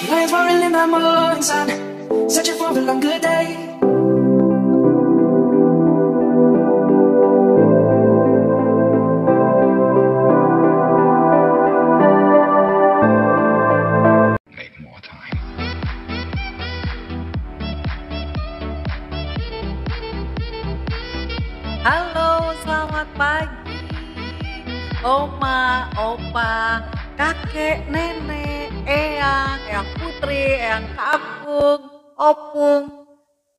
Life roaring in my morning sun, searching for a long good day. Halo, selamat pagi, Oma, Opa, kakek, nenek, eyang putri, eyang kakung, opung.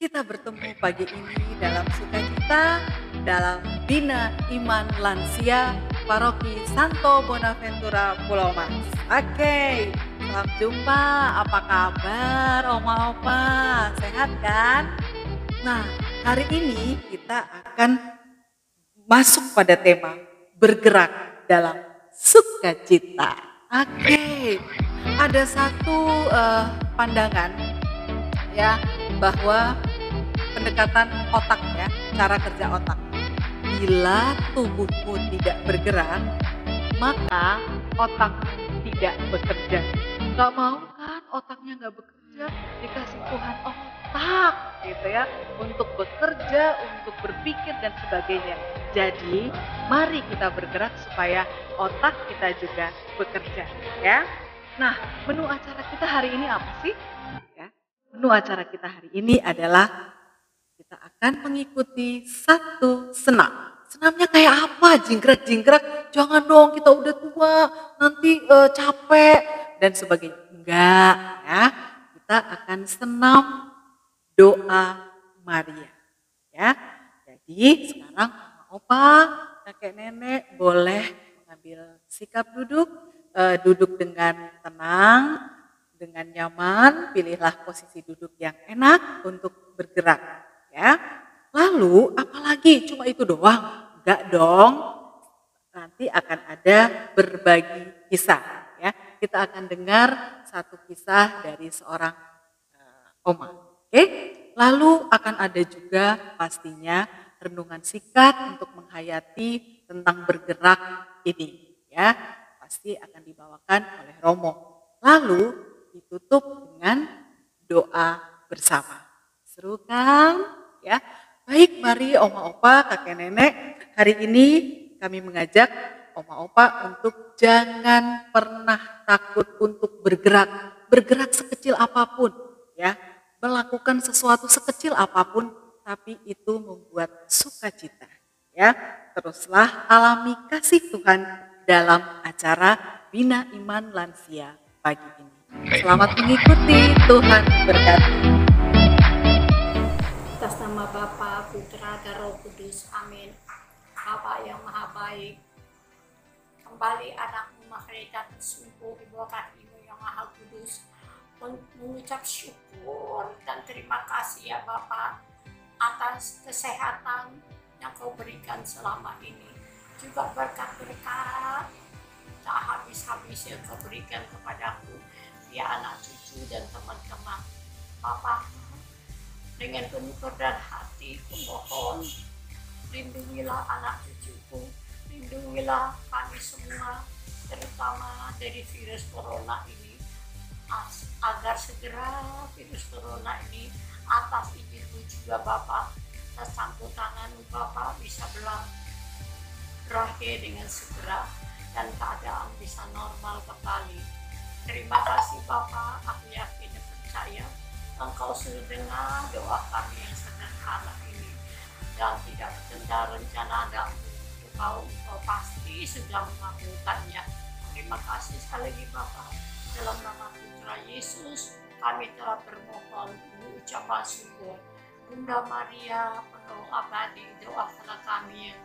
Kita bertemu pagi ini dalam sukacita, dalam Bina Iman Lansia Paroki Santo Bonaventura Pulau Mas. Oke, selamat jumpa. Apa kabar, Oma, Opa? Sehat kan? Nah, hari ini kita akan masuk pada tema bergerak dalam sukacita. Oke, ada satu pandangan ya bahwa pendekatan otak ya, cara kerja otak. Bila tubuhmu tidak bergerak, maka otakmu tidak bekerja. Gak mau kan otaknya gak bekerja, dikasih Tuhan otak gitu ya, untuk bekerja, untuk berpikir dan sebagainya. Jadi mari kita bergerak supaya otak kita juga bekerja ya. Nah, menu acara kita hari ini apa sih? Ya, menu acara kita hari ini adalah kita akan mengikuti satu senam. Senamnya kayak apa? Jingkrak-jingkrak? Jangan dong, kita udah tua, nanti capek dan sebagainya. Enggak ya, kita akan senam doa Maria ya. Jadi sekarang Mama, Opa, kakek, nenek boleh mengambil sikap duduk, duduk dengan tenang, dengan nyaman. Pilihlah posisi duduk yang enak untuk bergerak ya. Lalu apalagi cuma itu doang? Enggak dong. Nanti akan ada berbagi kisah ya. Kita akan dengar satu kisah dari seorang Oma. Oke? Lalu akan ada juga pastinya renungan singkat untuk menghayati tentang bergerak ini ya. Pasti akan dibawakan oleh Romo. Lalu ditutup dengan doa bersama. Seru kan? Ya. Baik, mari Oma, Opa, kakek, nenek. Hari ini kami mengajak Oma, Opa untuk jangan pernah takut untuk bergerak. Bergerak sekecil apapun ya. Melakukan sesuatu sekecil apapun, tapi itu membuat sukacita ya. Teruslah alami kasih Tuhan dalam acara Bina Iman Lansia pagi ini. Selamat mengikuti, Tuhan berkati. Atas nama Bapa, Putra, dan Roh Kudus, amin. Bapa yang maha baik, kembali anakmu Maria tersungguh di bawah kakimu yang maha kudus, mengucap syukur dan terima kasih ya Bapa atas kesehatan yang kau berikan selama ini, juga berkat-berkat tak habis-habis yang kau berikan kepadaku, ya anak cucu dan teman-teman. Bapa, dengan penuh kerendahan hati kumohon, lindungilah anak cucuku, lindungilah kami semua, terutama dari virus corona ini, agar segera virus corona ini atas izinmu juga Bapak, tercampur tanganmu Bapak bisa berakhir dengan segera dan keadaan bisa normal kembali. Terima kasih Bapak, aku yakin dan percaya Engkau sudah dengar doa kami yang sederhana ini dan tidak bertenda rencana Anda-Mu. Engkau pasti sudah mengabulkannya. Terima kasih sekali lagi Bapak. Dalam nama Putra Yesus kami telah bermohon mengucapkan syukur. Bunda Maria penuh abadi, doakanlah kami yang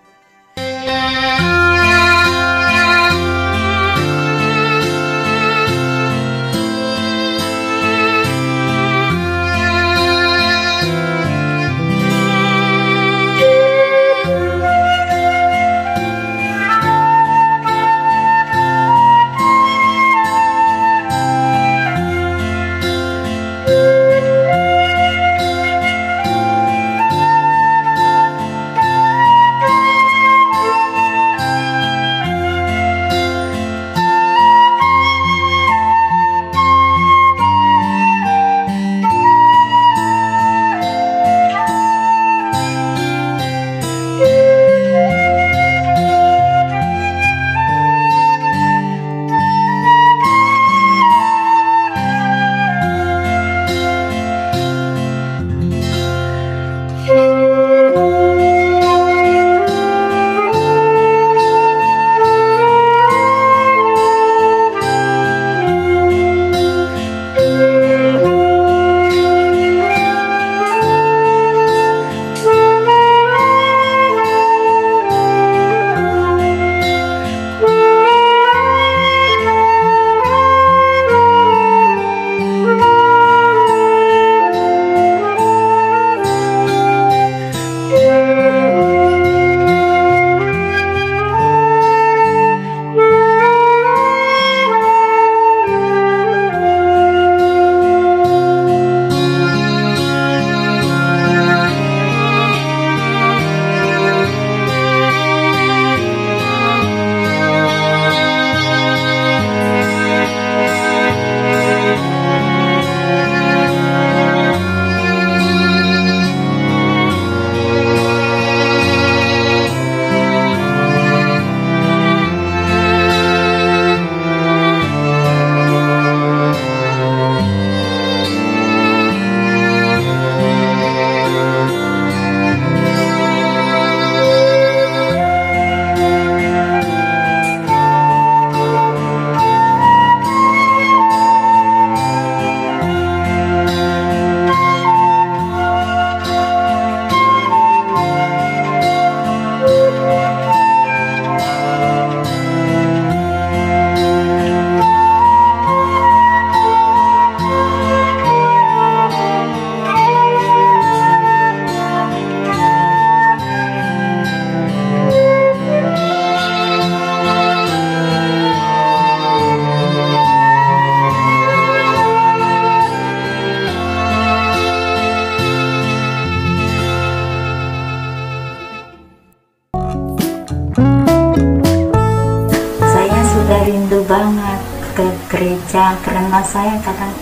gereja, karena saya kadang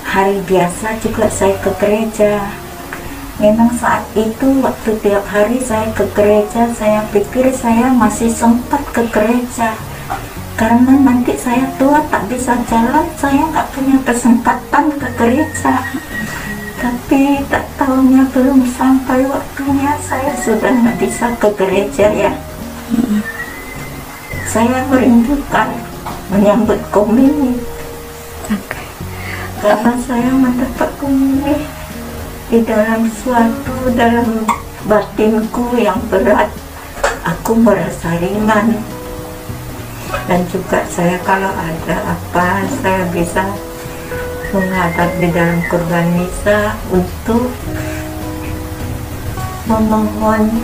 hari biasa juga saya ke gereja. Memang saat itu waktu tiap hari saya ke gereja, saya pikir saya masih sempat ke gereja, karena nanti saya tua tak bisa jalan, saya nggak punya kesempatan ke gereja. Tapi tak tahunya belum sampai waktunya saya sudah nggak bisa ke gereja ya. Saya merindukan menyambut komuni, karena saya mendapat komuni di dalam batinku yang berat. Aku merasa ringan, dan juga saya kalau ada apa, saya bisa menghadap di dalam kurban misa untuk memohon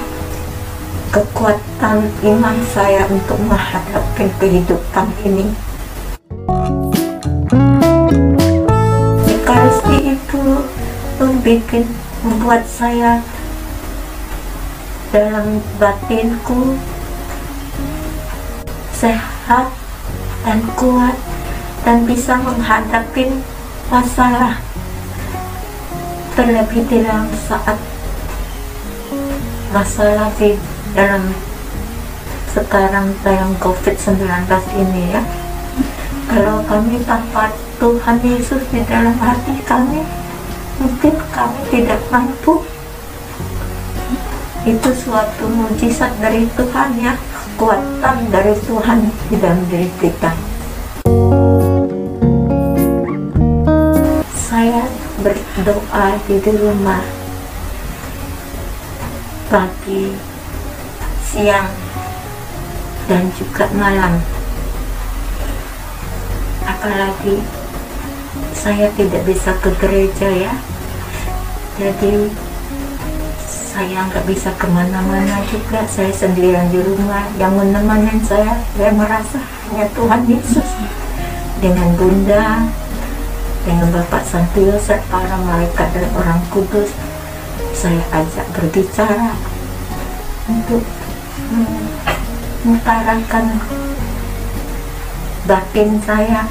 kekuatan iman saya untuk menghadapi kehidupan ini. Ekaristi itu membuat saya dalam batinku sehat dan kuat dan bisa menghadapi masalah, terlebih dalam saat masalah di dalam sekarang dalam COVID-19 ini ya. Kalau kami tanpa Tuhan Yesus di dalam hati kami, mungkin kami tidak mampu. Itu suatu mujizat dari Tuhan ya, kekuatan dari Tuhan di dalam diri kita. Saya berdoa di rumah pagi, siang, dan juga malam. Apalagi saya tidak bisa ke gereja ya, jadi saya nggak bisa kemana-mana juga. Saya sendirian di rumah, yang menemani saya merasa hanya Tuhan Yesus dengan Bunda, dengan Bapak Santo Yosef, para malaikat dan orang kudus. Saya ajak berbicara untuk mengutarakan batin saya,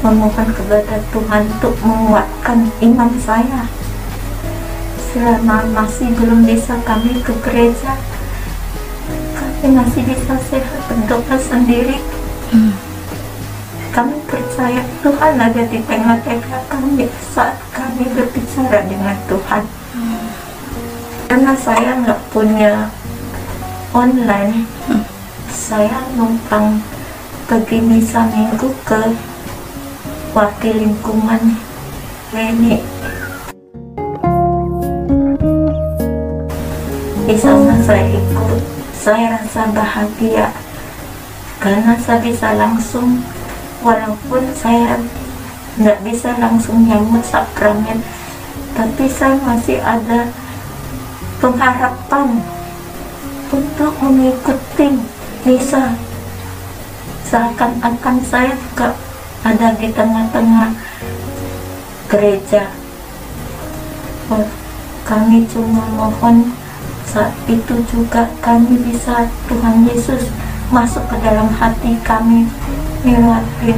memohon kepada Tuhan untuk menguatkan iman saya. Selama masih belum bisa kami ke gereja, kami masih bisa sehat berdoa sendiri. Kami percaya Tuhan ada di tengah-tengah kami saat kami berbicara dengan Tuhan. Karena saya nggak punya online, saya numpang pergi misa minggu ke wakil lingkungan Reni. Di sana saya ikut, saya rasa bahagia karena saya bisa langsung, walaupun saya nggak bisa langsung nyambut sakramen, tapi saya masih ada pengharapan untuk mengikuti misa. Seakan-akan saya juga ada di tengah-tengah gereja. Kami cuma mohon saat itu juga kami bisa Tuhan Yesus masuk ke dalam hati kami melalui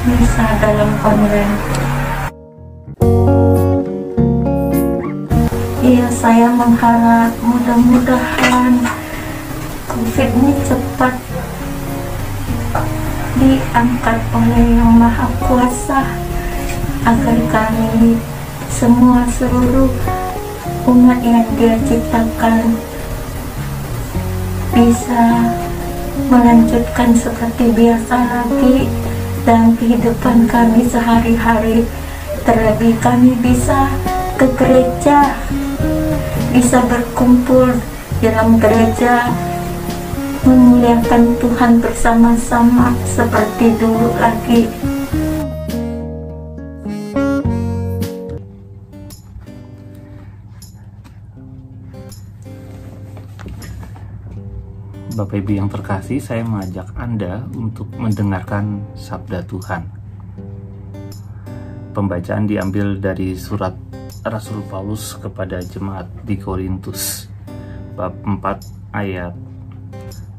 misa dalam online. Iya, saya mengharap mudah-mudahan COVID ini cepat diangkat oleh Yang Maha Kuasa, agar kami semua seluruh umat yang Dia ciptakan bisa melanjutkan seperti biasa lagi dalam kehidupan kami sehari-hari. Terlebih kami bisa ke gereja, bisa berkumpul dalam gereja, memuliakan Tuhan bersama-sama seperti dulu lagi. Bapak Ibu yang terkasih, saya mengajak Anda untuk mendengarkan sabda Tuhan. Pembacaan diambil dari surat Rasul Paulus kepada jemaat di Korintus, bab 4 ayat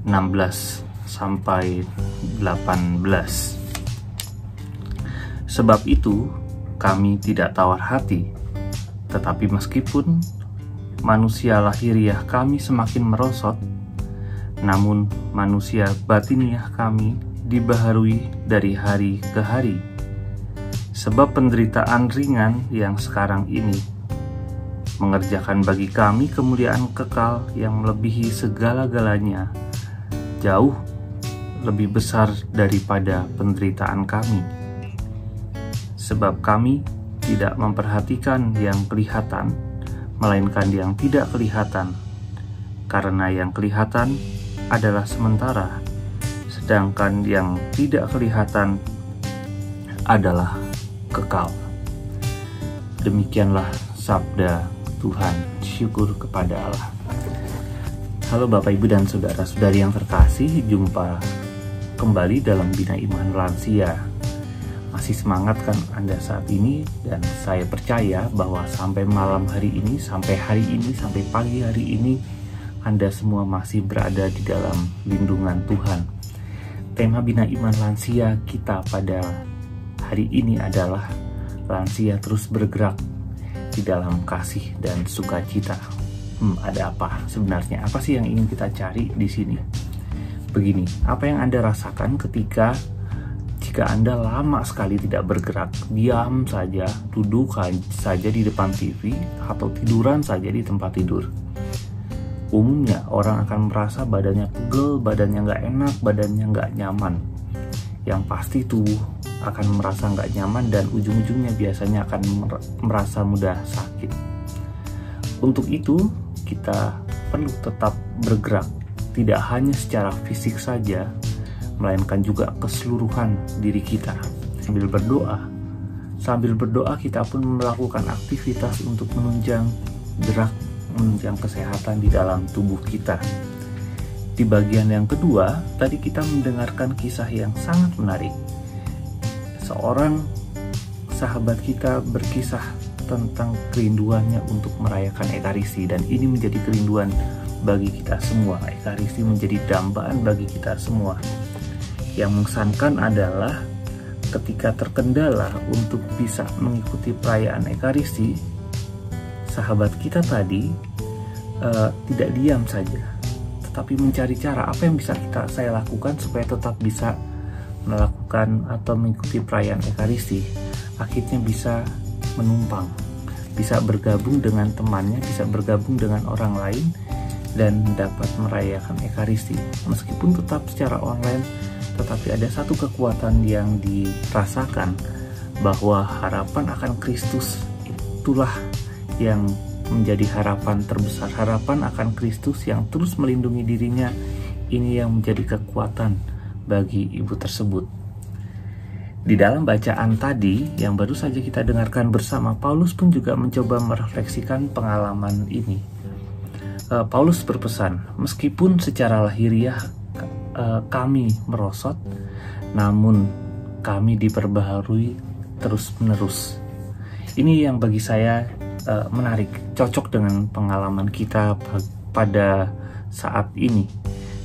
16 sampai 18. Sebab itu kami tidak tawar hati, tetapi meskipun manusia lahiriah kami semakin merosot, namun manusia batiniah kami dibaharui dari hari ke hari. Sebab penderitaan ringan yang sekarang ini mengerjakan bagi kami kemuliaan kekal yang melebihi segala-galanya, jauh lebih besar daripada penderitaan kami. Sebab kami tidak memperhatikan yang kelihatan, melainkan yang tidak kelihatan, karena yang kelihatan adalah sementara, sedangkan yang tidak kelihatan adalah kekal. Demikianlah sabda Tuhan. Syukur kepada Allah. Halo Bapak Ibu dan saudara-saudari yang terkasih, jumpa kembali dalam Bina Iman Lansia. Masih semangat kan Anda saat ini, dan saya percaya bahwa sampai malam hari ini, sampai hari ini, sampai pagi hari ini, Anda semua masih berada di dalam lindungan Tuhan. Tema Bina Iman Lansia kita pada hari ini adalah lansia terus bergerak di dalam kasih dan sukacita. Ada apa sebenarnya? Apa sih yang ingin kita cari di sini? Begini, apa yang Anda rasakan jika Anda lama sekali tidak bergerak, diam saja, duduk saja di depan TV, atau tiduran saja di tempat tidur? Umumnya orang akan merasa badannya pegel, badannya nggak enak, badannya nggak nyaman. Yang pasti tubuh akan merasa nggak nyaman dan ujung-ujungnya biasanya akan merasa mudah sakit. Untuk itu kita perlu tetap bergerak, tidak hanya secara fisik saja, melainkan juga keseluruhan diri kita. Sambil berdoa kita pun melakukan aktivitas untuk menunjang kesehatan di dalam tubuh kita. Di bagian yang kedua, tadi kita mendengarkan kisah yang sangat menarik. Seorang sahabat kita berkisah tentang kerinduannya untuk merayakan Ekaristi, dan ini menjadi kerinduan bagi kita semua. Ekaristi menjadi dambaan bagi kita semua. Yang mengesankan adalah ketika terkendala untuk bisa mengikuti perayaan Ekaristi, sahabat kita tadi tidak diam saja, tetapi mencari cara apa yang bisa saya lakukan supaya tetap bisa melakukan atau mengikuti perayaan Ekaristi. Akhirnya bisa menumpang, bisa bergabung dengan temannya, bisa bergabung dengan orang lain, dan dapat merayakan Ekaristi. Meskipun tetap secara online, tetapi ada satu kekuatan yang dirasakan, bahwa harapan akan Kristus itulah yang menjadi harapan terbesar. Harapan akan Kristus yang terus melindungi dirinya, ini yang menjadi kekuatan bagi ibu tersebut. Di dalam bacaan tadi yang baru saja kita dengarkan bersama, Paulus pun juga mencoba merefleksikan pengalaman ini. Paulus berpesan, meskipun secara lahiriah kami merosot, namun kami diperbaharui terus-menerus. Ini yang bagi saya menarik, cocok dengan pengalaman kita pada saat ini.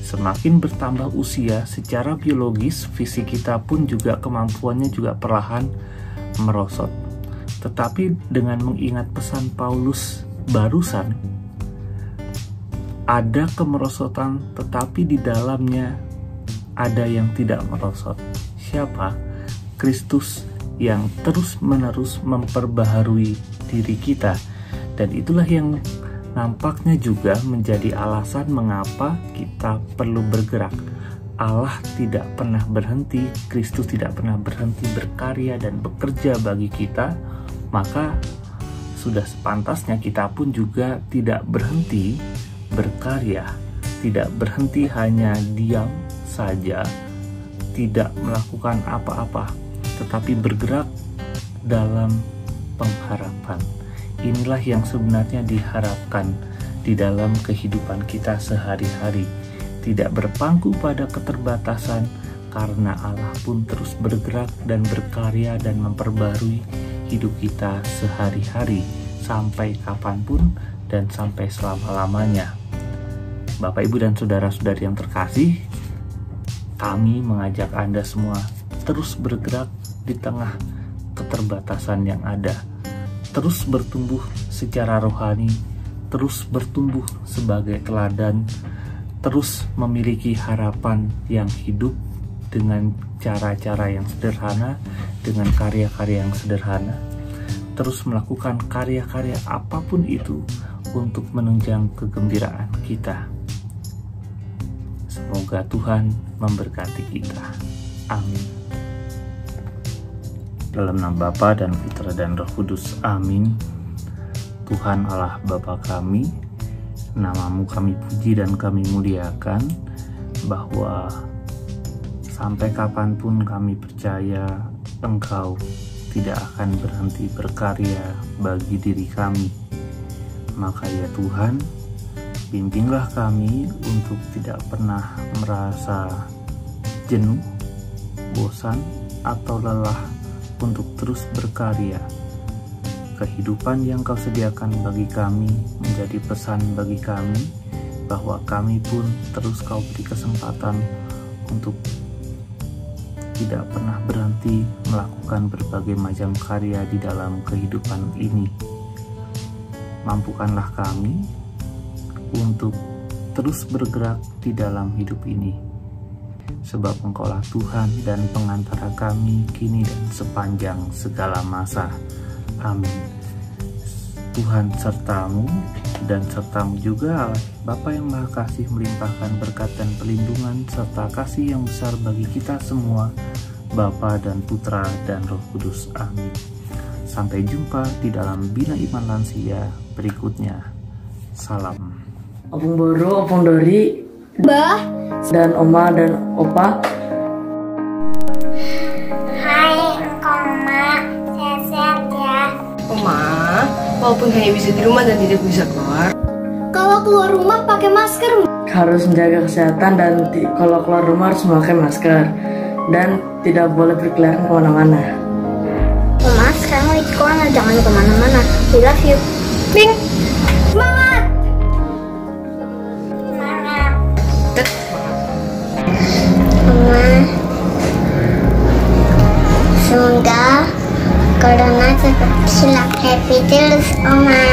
Semakin bertambah usia, secara biologis, fisik kita pun juga kemampuannya juga perlahan merosot. Tetapi dengan mengingat pesan Paulus barusan, ada kemerosotan, tetapi di dalamnya ada yang tidak merosot. Siapa? Kristus yang terus-menerus memperbaharui diri kita. Dan itulah yang nampaknya juga menjadi alasan mengapa kita perlu bergerak. Allah tidak pernah berhenti, Kristus tidak pernah berhenti berkarya dan bekerja bagi kita, maka sudah sepantasnya kita pun juga tidak berhenti berkarya, tidak berhenti hanya diam saja, tidak melakukan apa-apa, tetapi bergerak dalam pengharapan. Inilah yang sebenarnya diharapkan di dalam kehidupan kita sehari-hari. Tidak berpangku pada keterbatasan, karena Allah pun terus bergerak dan berkarya dan memperbarui hidup kita sehari-hari, sampai kapanpun dan sampai selama-lamanya. Bapak, Ibu, dan saudara-saudari yang terkasih, kami mengajak Anda semua terus bergerak di tengah keterbatasan yang ada, terus bertumbuh secara rohani, terus bertumbuh sebagai teladan, terus memiliki harapan yang hidup dengan cara-cara yang sederhana, dengan karya-karya yang sederhana, terus melakukan karya-karya apapun itu untuk menunjang kegembiraan kita. Semoga Tuhan memberkati kita. Amin. Dalam nama Bapa dan Putra dan Roh Kudus. Amin. Tuhan Allah Bapa kami, namamu kami puji dan kami muliakan, bahwa sampai kapanpun kami percaya Engkau tidak akan berhenti berkarya bagi diri kami. Maka ya Tuhan, bimbinglah kami untuk tidak pernah merasa jenuh, bosan, atau lelah untuk terus berkarya. Kehidupan yang Kau sediakan bagi kami menjadi pesan bagi kami, bahwa kami pun terus Kau beri kesempatan untuk tidak pernah berhenti melakukan berbagai macam karya di dalam kehidupan ini. Mampukanlah kami untuk terus bergerak di dalam hidup ini, sebab Engkaulah Tuhan dan pengantara kami kini dan sepanjang segala masa. Amin. Tuhan sertamu dan sertamu juga Allah Bapa yang Maha Kasih, melimpahkan berkat dan perlindungan serta kasih yang besar bagi kita semua, Bapa dan Putra dan Roh Kudus. Amin. Sampai jumpa di dalam Bina Iman Lansia berikutnya. Salam. Opung Boru, Opung Dori, Bah, dan Oma dan Opa. hai engkau Mak, sehat-sehat ya. Oma, walaupun hanya bisa di rumah dan tidak bisa keluar, Kalau keluar rumah pakai masker. Harus menjaga kesehatan dan kalau keluar rumah harus memakai masker. Dan tidak boleh berkeliaran kemana-mana. Oma, sekarang di sekolah jangan kemana-mana. We love you. Bing, semangat. Semangat. Oma, semoga corona cepat hilang. Happy terus Oma.